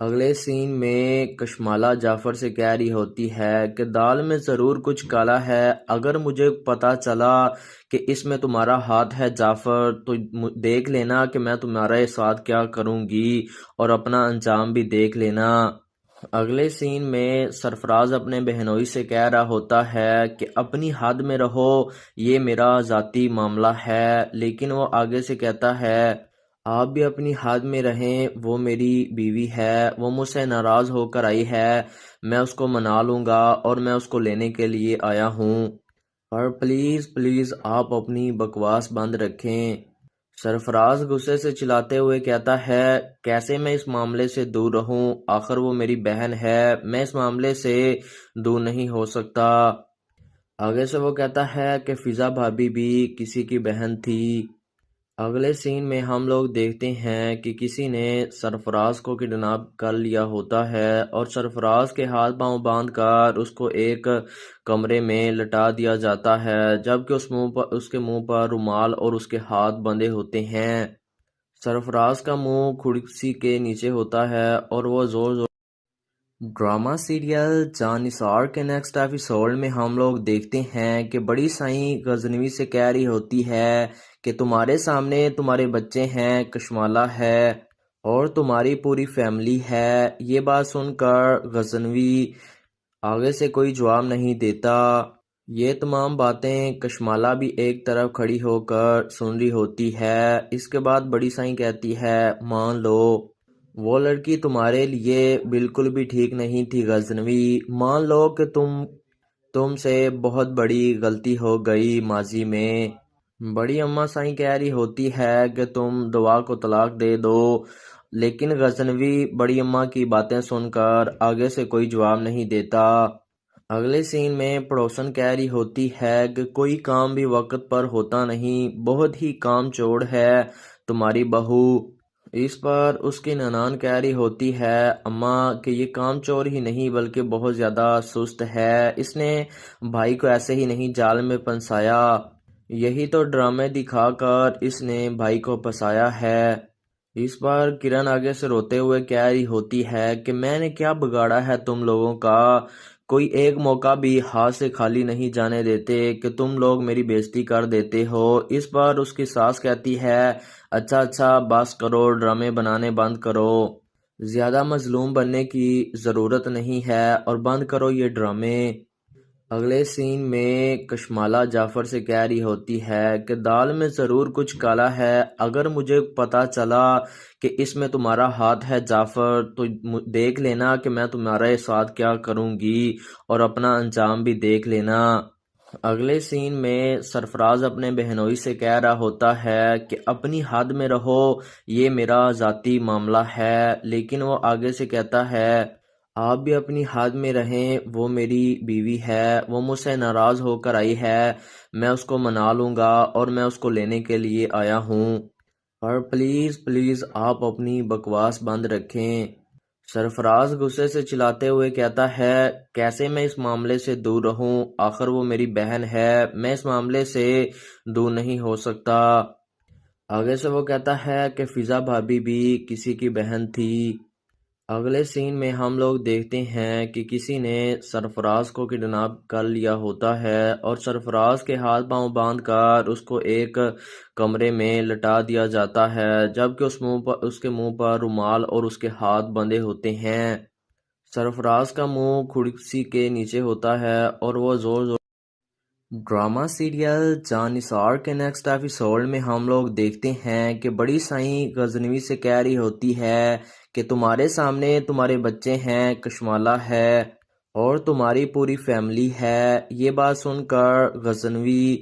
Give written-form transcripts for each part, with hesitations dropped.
اگلے سین میں کشمالہ جعفر سے کہہ رہی ہوتی ہے کہ دال میں ضرور کچھ کالا ہے، اگر مجھے پتا چلا کہ اس میں تمہارا ہاتھ ہے جعفر تو دیکھ لینا کہ میں تمہارے ساتھ کیا کروں گی اور اپنا انجام بھی دیکھ لینا۔ اگلے سین میں سرفراز اپنے بہنوئی سے کہہ رہا ہوتا ہے کہ اپنی حد میں رہو، یہ میرا ذاتی معاملہ ہے، لیکن وہ آگے سے کہتا ہے آپ بھی اپنی حد میں رہیں، وہ میری بیوی ہے، وہ مجھ سے ناراض ہو کر آئی ہے، میں اس کو منا لوں گا اور میں اس کو لینے کے لیے آیا ہوں، اور پلیز پلیز آپ اپنی بکواس بند رکھیں۔ سرفراز غصے سے چلاتے ہوئے کہتا ہے کیسے میں اس معاملے سے دور رہوں، آخر وہ میری بہن ہے، میں اس معاملے سے دور نہیں ہو سکتا۔ آگے سے وہ کہتا ہے کہ فضا بھابی بھی کسی کی بہن تھی۔ اگلے سین میں ہم لوگ دیکھتے ہیں کہ کسی نے سرفراز کو کڈنیپ کر لیا ہوتا ہے اور سرفراز کے ہاتھ پاؤں باندھ کر اس کو ایک کمرے میں لٹا دیا جاتا ہے، جبکہ اس کے منہ پر رومال اور اس کے ہاتھ بندھے ہوتے ہیں۔ سرفراز کا منہ کھڑکی کے نیچے ہوتا ہے اور وہ زور زور ڈرامہ سیریل جان نثار کے نیکسٹ ایپیسوڈ میں ہم لوگ دیکھتے ہیں کہ بڑی سائیں غزنوی سے کہہ رہی ہوتی ہے کہ تمہارے سامنے تمہارے بچے ہیں، کشمالہ ہے اور تمہاری پوری فیملی ہے۔ یہ بات سن کر غزنوی آگے سے کوئی جواب نہیں دیتا۔ یہ تمام باتیں کشمالہ بھی ایک طرف کھڑی ہو کر سن رہی ہوتی ہے۔ اس کے بعد بڑی سائیں کہتی ہے مان لو وہ لڑکی تمہارے لیے بالکل بھی ٹھیک نہیں تھی غزنوی، مان لو کہ تم سے بہت بڑی غلطی ہو گئی ماضی میں۔ بڑی اماں سائیں کہہ رہی ہوتی ہے کہ تم دعا کو طلاق دے دو، لیکن غزنوی بڑی اماں کی باتیں سن کر آگے سے کوئی جواب نہیں دیتا۔ اگلے سین میں پڑوسن کہہ رہی ہوتی ہے کہ کوئی کام بھی وقت پر ہوتا نہیں، بہت ہی کام چور ہے تمہاری بہو۔ اس پر اس کی ننان کہہ رہی ہوتی ہے اماں کہ یہ کام چور ہی نہیں بلکہ بہت زیادہ سست ہے، اس نے بھائی کو ایسے ہی نہیں جال میں پھنسایا، یہی تو ڈرامے دکھا کر اس نے بھائی کو پھنسایا ہے۔ اس پر کرن آگے سے روتے ہوئے کہہ رہی ہوتی ہے کہ میں نے کیا بگاڑا ہے تم لوگوں کا، کوئی ایک موقع بھی ہاتھ سے خالی نہیں جانے دیتے کہ تم لوگ میری بےزتی کر دیتے ہو۔ اس پر اس کی ساس کہتی ہے اچھا بس کرو، ڈرامے بنانے بند کرو، زیادہ مظلوم بننے کی ضرورت نہیں ہے اور بند کرو یہ ڈرامے۔ اگلے سین میں کشمالہ جعفر سے کہہ رہی ہوتی ہے کہ دال میں ضرور کچھ کالا ہے، اگر مجھے پتا چلا کہ اس میں تمہارا ہاتھ ہے جعفر تو دیکھ لینا کہ میں تمہارے ساتھ کیا کروں گی اور اپنا انجام بھی دیکھ لینا۔ اگلے سین میں سرفراز اپنے بہنوئی سے کہہ رہا ہوتا ہے کہ اپنی حد میں رہو، یہ میرا ذاتی معاملہ ہے، لیکن وہ آگے سے کہتا ہے آپ بھی اپنی حد میں رہیں، وہ میری بیوی ہے، وہ مجھ سے ناراض ہو کر آئی ہے، میں اس کو منا لوں گا اور میں اس کو لینے کے لیے آیا ہوں، اور پلیز پلیز آپ اپنی بکواس بند رکھیں۔ سرفراز غصے سے چلاتے ہوئے کہتا ہے کیسے میں اس معاملے سے دور رہوں، آخر وہ میری بہن ہے، میں اس معاملے سے دور نہیں ہو سکتا۔ آگے سے وہ کہتا ہے کہ فضا بھابی بھی کسی کی بہن تھی۔ اگلے سین میں ہم لوگ دیکھتے ہیں کہ کسی نے سرفراز کو کڈنیپ کر لیا ہوتا ہے اور سرفراز کے ہاتھ پاؤں باندھ کر اس کو ایک کمرے میں لٹا دیا جاتا ہے، جبکہ اس کے منہ پر رومال اور اس کے ہاتھ بندھے ہوتے ہیں۔ سرفراز کا منہ کھڑکی کے نیچے ہوتا ہے اور وہ زور زور ڈرامہ سیریل جان نثار کے نیکسٹ ایپیسوڈ میں ہم لوگ دیکھتے ہیں کہ بڑی سائیں غزنوی سے کہہ رہی ہوتی ہے کہ تمہارے سامنے تمہارے بچے ہیں، کشمالہ ہے اور تمہاری پوری فیملی ہے۔ یہ بات سن کر غزنوی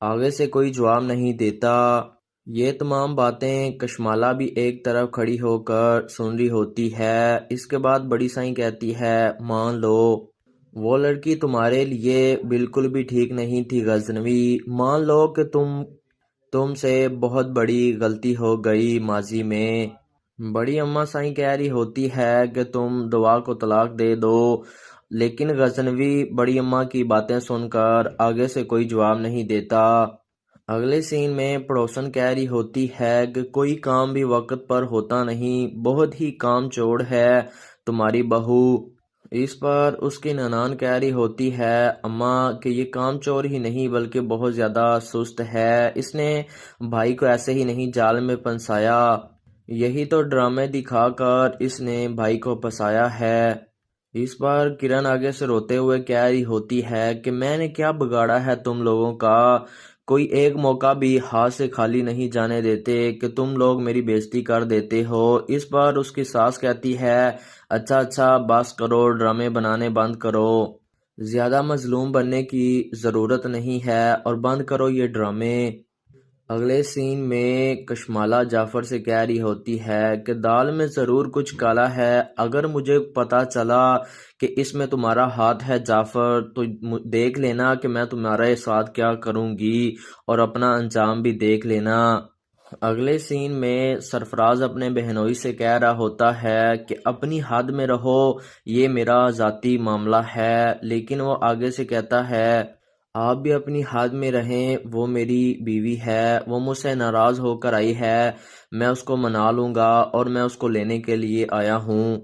آگے سے کوئی جواب نہیں دیتا۔ یہ تمام باتیں کشمالہ بھی ایک طرف کھڑی ہو کر سن رہی ہوتی ہے۔ اس کے بعد بڑی سائیں کہتی ہے مان لو وہ لڑکی تمہارے لیے بالکل بھی ٹھیک نہیں تھی غزنوی، مان لو کہ تم سے بہت بڑی غلطی ہو گئی ماضی میں۔ بڑی اماں سائیں کہہ رہی ہوتی ہے کہ تم دعا کو طلاق دے دو، لیکن غزنوی بڑی اماں کی باتیں سن کر آگے سے کوئی جواب نہیں دیتا۔ اگلے سین میں پڑوسن کہہ رہی ہوتی ہے کہ کوئی کام بھی وقت پر ہوتا نہیں، بہت ہی کام چور ہے تمہاری بہو۔ اس پر اس کی ننان کہہ رہی ہوتی ہے اماں کہ یہ کام چور ہی نہیں بلکہ بہت زیادہ سست ہے، اس نے بھائی کو ایسے ہی نہیں جال میں پھنسایا، یہی تو ڈرامے دکھا کر اس نے بھائی کو پھنسایا ہے۔ اس پر کرن آگے سے روتے ہوئے کہہ رہی ہوتی ہے کہ میں نے کیا بگاڑا ہے تم لوگوں کا، کوئی ایک موقع بھی ہاتھ سے خالی نہیں جانے دیتے کہ تم لوگ میری بےزتی کر دیتے ہو۔ اس پر اس کی ساس کہتی ہے اچھا بس کرو، ڈرامے بنانے بند کرو، زیادہ مظلوم بننے کی ضرورت نہیں ہے اور بند کرو یہ ڈرامے۔ اگلے سین میں کشمالہ جعفر سے کہہ رہی ہوتی ہے کہ دال میں ضرور کچھ کالا ہے، اگر مجھے پتا چلا کہ اس میں تمہارا ہاتھ ہے جعفر تو دیکھ لینا کہ میں تمہارے ساتھ کیا کروں گی اور اپنا انجام بھی دیکھ لینا۔ اگلے سین میں سرفراز اپنے بہنوئی سے کہہ رہا ہوتا ہے کہ اپنی حد میں رہو، یہ میرا ذاتی معاملہ ہے، لیکن وہ آگے سے کہتا ہے آپ بھی اپنی حد میں رہیں، وہ میری بیوی ہے، وہ مجھ سے ناراض ہو کر آئی ہے، میں اس کو منا لوں گا اور میں اس کو لینے کے لیے آیا ہوں،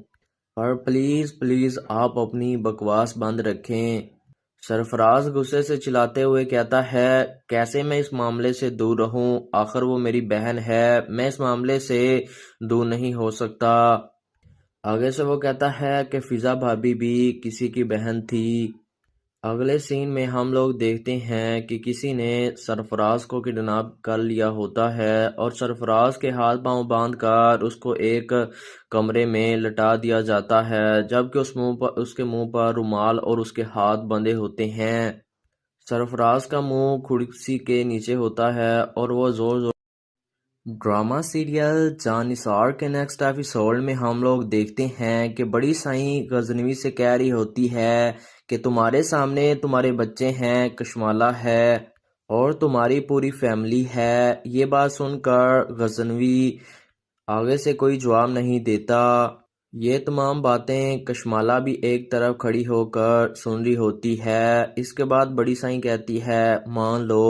اور پلیز آپ اپنی بکواس بند رکھیں۔ سرفراز غصے سے چلاتے ہوئے کہتا ہے کیسے میں اس معاملے سے دور رہوں، آخر وہ میری بہن ہے، میں اس معاملے سے دور نہیں ہو سکتا۔ آگے سے وہ کہتا ہے کہ فضا بھابی بھی کسی کی بہن تھی۔ اگلے سین میں ہم لوگ دیکھتے ہیں کہ کسی نے سرفراز کو کڈنیپ کر لیا ہوتا ہے اور سرفراز کے ہاتھ پاؤں باندھ کر اس کو ایک کمرے میں لٹا دیا جاتا ہے، جبکہ اس کے منہ پر رومال اور اس کے ہاتھ بندھے ہوتے ہیں۔ سرفراز کا منہ کھڑکی کے نیچے ہوتا ہے اور وہ زور ڈرامہ سیریل جان نثار کے نیکسٹ ایپیسوڈ میں ہم لوگ دیکھتے ہیں کہ بڑی سائیں غزنوی سے کہہ رہی ہوتی ہے کہ تمہارے سامنے تمہارے بچے ہیں، کشمالہ ہے اور تمہاری پوری فیملی ہے۔ یہ بات سن کر غزنوی آگے سے کوئی جواب نہیں دیتا۔ یہ تمام باتیں کشمالہ بھی ایک طرف کھڑی ہو کر سن رہی ہوتی ہے۔ اس کے بعد بڑی سائیں کہتی ہے مان لو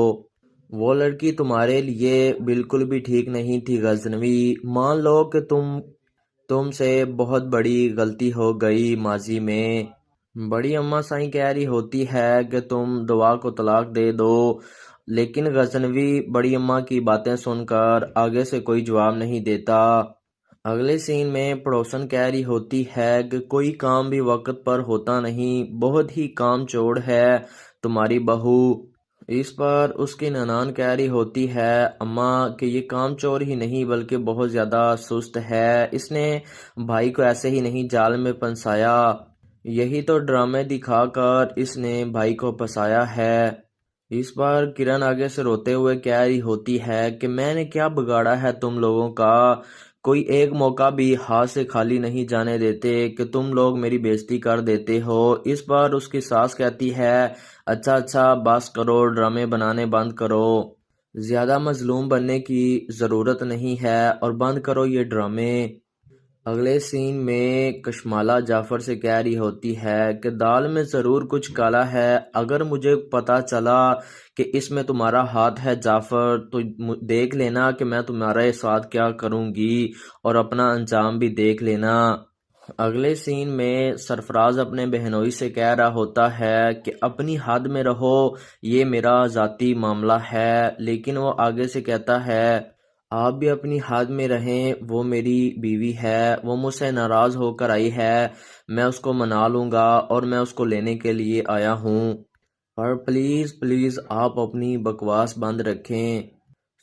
وہ لڑکی تمہارے لیے بالکل بھی ٹھیک نہیں تھی غزنوی، مان لو کہ تم سے بہت بڑی غلطی ہو گئی ماضی میں۔ بڑی اماں سائیں کہہ رہی ہوتی ہے کہ تم دعا کو طلاق دے دو، لیکن غزنوی بڑی اماں کی باتیں سن کر آگے سے کوئی جواب نہیں دیتا۔ اگلے سین میں پڑوسن کہہ رہی ہوتی ہے کہ کوئی کام بھی وقت پر ہوتا نہیں، بہت ہی کام چور ہے تمہاری بہو۔ اس پر اس کی ننان کہہ رہی ہوتی ہے اماں کہ یہ کام چور ہی نہیں بلکہ بہت زیادہ سست ہے، اس نے بھائی کو ایسے ہی نہیں جال میں پھنسایا، یہی تو ڈرامے دکھا کر اس نے بھائی کو پھنسایا ہے۔ اس پر کرن آگے سے روتے ہوئے کہہ رہی ہوتی ہے کہ میں نے کیا بگاڑا ہے تم لوگوں کا، کوئی ایک موقع بھی ہاتھ سے خالی نہیں جانے دیتے کہ تم لوگ میری بےزتی کر دیتے ہو۔ اس پر اس کی ساس کہتی ہے اچھا بس کرو، ڈرامے بنانے بند کرو، زیادہ مظلوم بننے کی ضرورت نہیں ہے اور بند کرو یہ ڈرامے۔ اگلے سین میں کشمالہ جعفر سے کہہ رہی ہوتی ہے کہ دال میں ضرور کچھ کالا ہے، اگر مجھے پتا چلا کہ اس میں تمہارا ہاتھ ہے جعفر تو دیکھ لینا کہ میں تمہارے ساتھ کیا کروں گی اور اپنا انجام بھی دیکھ لینا۔ اگلے سین میں سرفراز اپنے بہنوئی سے کہہ رہا ہوتا ہے کہ اپنی حد میں رہو، یہ میرا ذاتی معاملہ ہے، لیکن وہ آگے سے کہتا ہے آپ بھی اپنی حد میں رہیں، وہ میری بیوی ہے، وہ مجھ سے ناراض ہو کر آئی ہے، میں اس کو منا لوں گا اور میں اس کو لینے کے لیے آیا ہوں، اور پلیز آپ اپنی بکواس بند رکھیں۔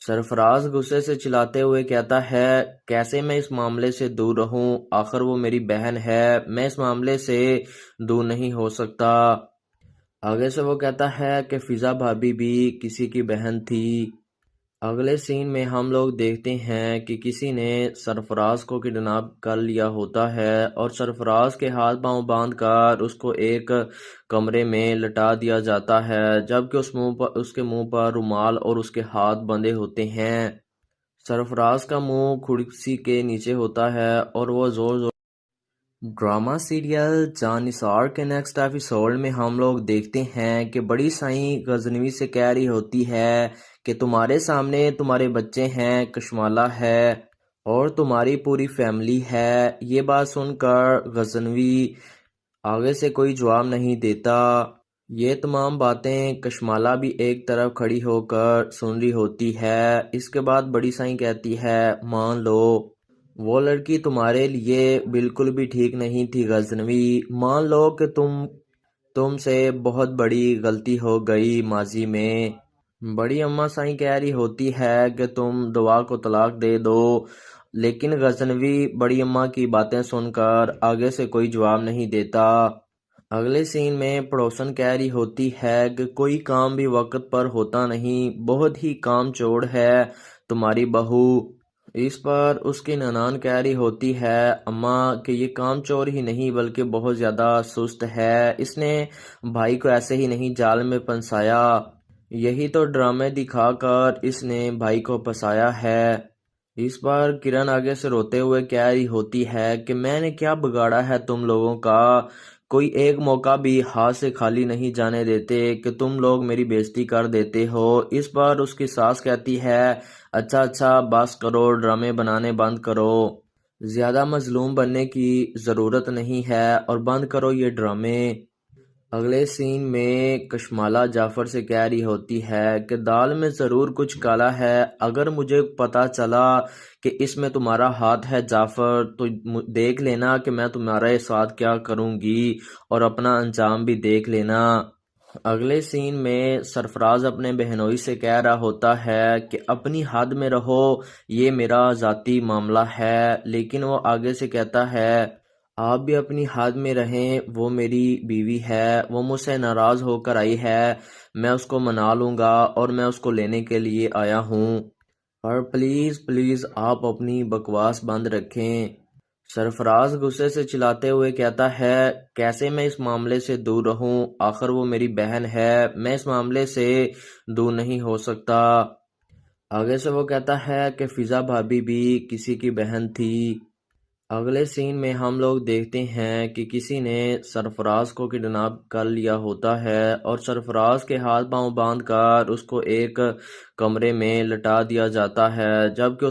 سرفراز غصے سے چلاتے ہوئے کہتا ہے کیسے میں اس معاملے سے دور رہوں، آخر وہ میری بہن ہے، میں اس معاملے سے دور نہیں ہو سکتا۔ آگے سے وہ کہتا ہے کہ فضا بھابی بھی کسی کی بہن تھی۔ اگلے سین میں ہم لوگ دیکھتے ہیں کہ کسی نے سرفراز کو کڈنیپ کر لیا ہوتا ہے اور سرفراز کے ہاتھ پاؤں باندھ کر اس کو ایک کمرے میں لٹا دیا جاتا ہے، جبکہ اس کے منہ پر رومال اور اس کے ہاتھ بندھے ہوتے ہیں۔ سرفراز کا منہ کھڑکی کے نیچے ہوتا ہے اور وہ زور ڈرامہ سیریل جانثار کے نیکسٹ ایپیسوڈ میں ہم لوگ دیکھتے ہیں کہ بڑی سائیں غزنوی سے کہہ رہی ہوتی ہے کہ تمہارے سامنے تمہارے بچے ہیں، کشمالہ ہے اور تمہاری پوری فیملی ہے۔ یہ بات سن کر غزنوی آگے سے کوئی جواب نہیں دیتا۔ یہ تمام باتیں کشمالہ بھی ایک طرف کھڑی ہو کر سن رہی ہوتی ہے۔ اس کے بعد بڑی سائیں کہتی ہے مان لو وہ لڑکی تمہارے لیے بالکل بھی ٹھیک نہیں تھی غزنوی، مان لو کہ تم سے بہت بڑی غلطی ہو گئی ماضی میں۔ بڑی اماں سائیں کہہ رہی ہوتی ہے کہ تم دعا کو طلاق دے دو، لیکن غزنوی بڑی اماں کی باتیں سن کر آگے سے کوئی جواب نہیں دیتا۔ اگلے سین میں پڑوسن کہہ رہی ہوتی ہے کہ کوئی کام بھی وقت پر ہوتا نہیں، بہت ہی کام چور ہے تمہاری بہو۔ اس پر اس کی ننان کہہ رہی ہوتی ہے اماں کہ یہ کام چور ہی نہیں بلکہ بہت زیادہ سست ہے، اس نے بھائی کو ایسے ہی نہیں جال میں پھنسایا، یہی تو ڈرامے دکھا کر اس نے بھائی کو پھنسایا ہے۔ اس پر کرن آگے سے روتے ہوئے کہہ رہی ہوتی ہے کہ میں نے کیا بگاڑا ہے تم لوگوں کا، کوئی ایک موقع بھی ہاتھ سے خالی نہیں جانے دیتے کہ تم لوگ میری بےزتی کر دیتے ہو۔ اس پر اس کی ساس کہتی ہے اچھا بس کرو، ڈرامے بنانے بند کرو، زیادہ مظلوم بننے کی ضرورت نہیں ہے اور بند کرو یہ ڈرامے۔ اگلے سین میں کشمالہ جعفر سے کہہ رہی ہوتی ہے کہ دال میں ضرور کچھ کالا ہے، اگر مجھے پتا چلا کہ اس میں تمہارا ہاتھ ہے جعفر تو دیکھ لینا کہ میں تمہارے ساتھ کیا کروں گی اور اپنا انجام بھی دیکھ لینا۔ اگلے سین میں سرفراز اپنے بہنوئی سے کہہ رہا ہوتا ہے کہ اپنی حد میں رہو، یہ میرا ذاتی معاملہ ہے، لیکن وہ آگے سے کہتا ہے آپ بھی اپنی حد میں رہیں، وہ میری بیوی ہے، وہ مجھ سے ناراض ہو کر آئی ہے، میں اس کو منا لوں گا اور میں اس کو لینے کے لیے آیا ہوں، اور پلیز آپ اپنی بکواس بند رکھیں۔ سرفراز غصے سے چلاتے ہوئے کہتا ہے کیسے میں اس معاملے سے دور رہوں، آخر وہ میری بہن ہے، میں اس معاملے سے دور نہیں ہو سکتا۔ آگے سے وہ کہتا ہے کہ فضا بھابی بھی کسی کی بہن تھی۔ اگلے سین میں ہم لوگ دیکھتے ہیں کہ کسی نے سرفراز کو کڈنیپ کر لیا ہوتا ہے اور سرفراز کے ہاتھ پاؤں باندھ کر اس کو ایک کمرے میں لٹا دیا جاتا ہے، جبکہ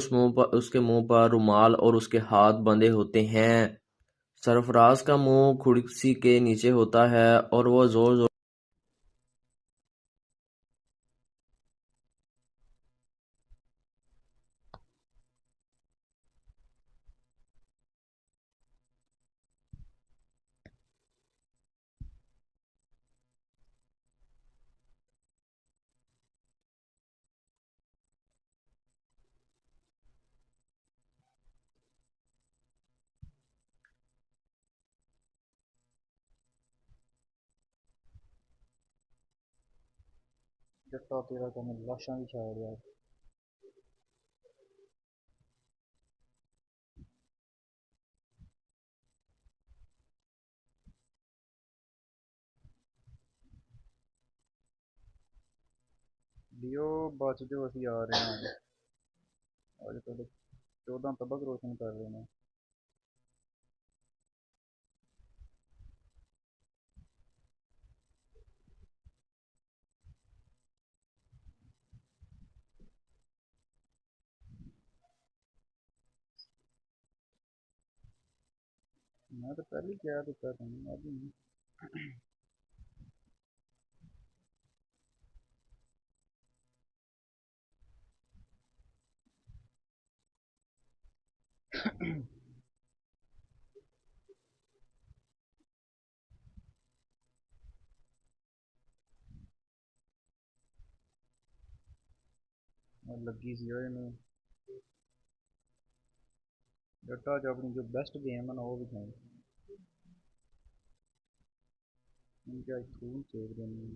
اس کے منہ پر رومال اور اس کے ہاتھ بندھے ہوتے ہیں۔ سرفراز کا منہ کھڑکی کے نیچے ہوتا ہے اور وہ زور زور ਜੱਟਾ ਤੇਰਾ ਕੰਮ ਲਾਸ਼ਾਂ ਦੀ ਛਾੜ ਰਿਹਾ। ਲਿਓ ਬਚ ਜੋ, ਅਸੀਂ ਆ ਰਹੇ ਹਾਂ। ਅੱਜ ਤੁਹਾਡੇ 14 ਤਬਕ ਰੋਸ਼ਨ ਕਰ ਰਹੇ ਨੇ। ਮੈਂ ਤਾਂ ਪਹਿਲੇ ਹੀ ਕਹਿ ਦਿੱਤਾ ਤੈਨੂੰ ਅੱਜ ਨਹੀਂ। ਲੱਗੀ ਸੀ ਇਹਨੂੰ ਜੱਟਾ ਚ ਆਪਣੀ ਜੋ ਬੈਸਟ ਗੇਮ ਹੈ ਨਾ ਉਹ ਵਿਖਾਈ। ਹੁਣ ਕਿਆ ਸਕੂਲ ਸੇਕਦੇ ਨੇ।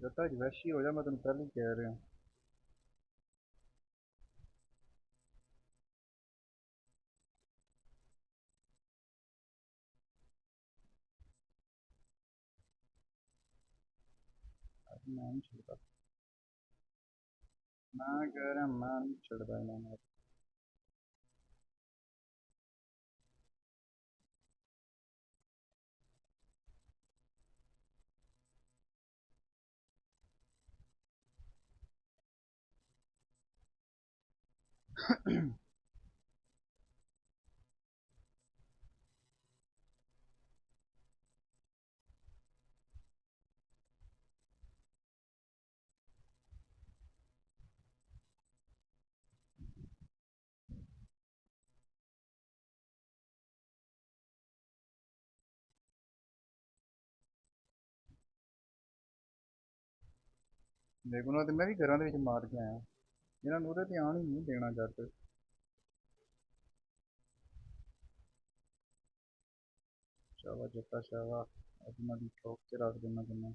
ਜਦ ਤੱਕ ਵੈਸ਼ੀ ਹੋ ਜਾ ਮੈਂ ਤੈਨੂੰ ਪਹਿਲਾਂ ਹੀ ਕਹਿ ਰਿਹਾ. ਮੈਂ ਨਹੀਂ ਛੱਡਦਾ. ਮੈਂ ਕਹਿ ਰਿਹਾ ਮੈਂ ਨਹੀਂ ਛੱਡਦਾ ਇਹਨਾਂ ਨੂੰ. ਦੇਖੋ ਨਾ ਤੇ ਮੈਂ ਵੀ ਘਰਾਂ ਦੇ ਵਿੱਚ ਮਾਰ ਕੇ ਆਇਆ. ਇਹਨਾਂ ਨੂੰ ਉਹਦੇ ਤੇ ਆਣ ਹੀ ਨਹੀਂ ਦੇਣਾ ਜੱਟ. ਸ਼ਾਵਾ ਜੱਟਾ ਸ਼ਾਵਾ. ਅੱਜ ਦੀ ਠੋਕ ਕੇ ਰੱਖ ਦੇਣਾ ਤੈਨੂੰ.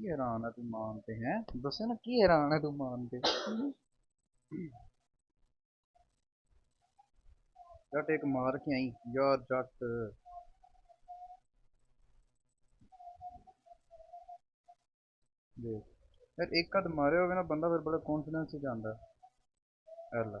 ਕੀ ਹੈਰਾਨ ਹੈ ਤੂੰ ਮਾਨ ਤੇ ਹੈ ਦੱਸੇ ਨਾ ਕੀ ਹੈਰਾਨ ਹੈ ਤੂੰ ਮਾਨ ਤੇ ਜੱਟ ਇੱਕ ਮਾਰ ਕੇ ਆਈ ਯਾਰ ਜੱਟ ਦੇਖ ਯਾਰ ਇੱਕ ਹੱਥ ਮਾਰਿਆ ਹੋਵੇ ਨਾ ਬੰਦਾ ਫਿਰ ਬੜਾ ਕੌਨਫੀਡੈਂਸ ਚ ਜਾਂਦਾ ਹੈ ਲੈ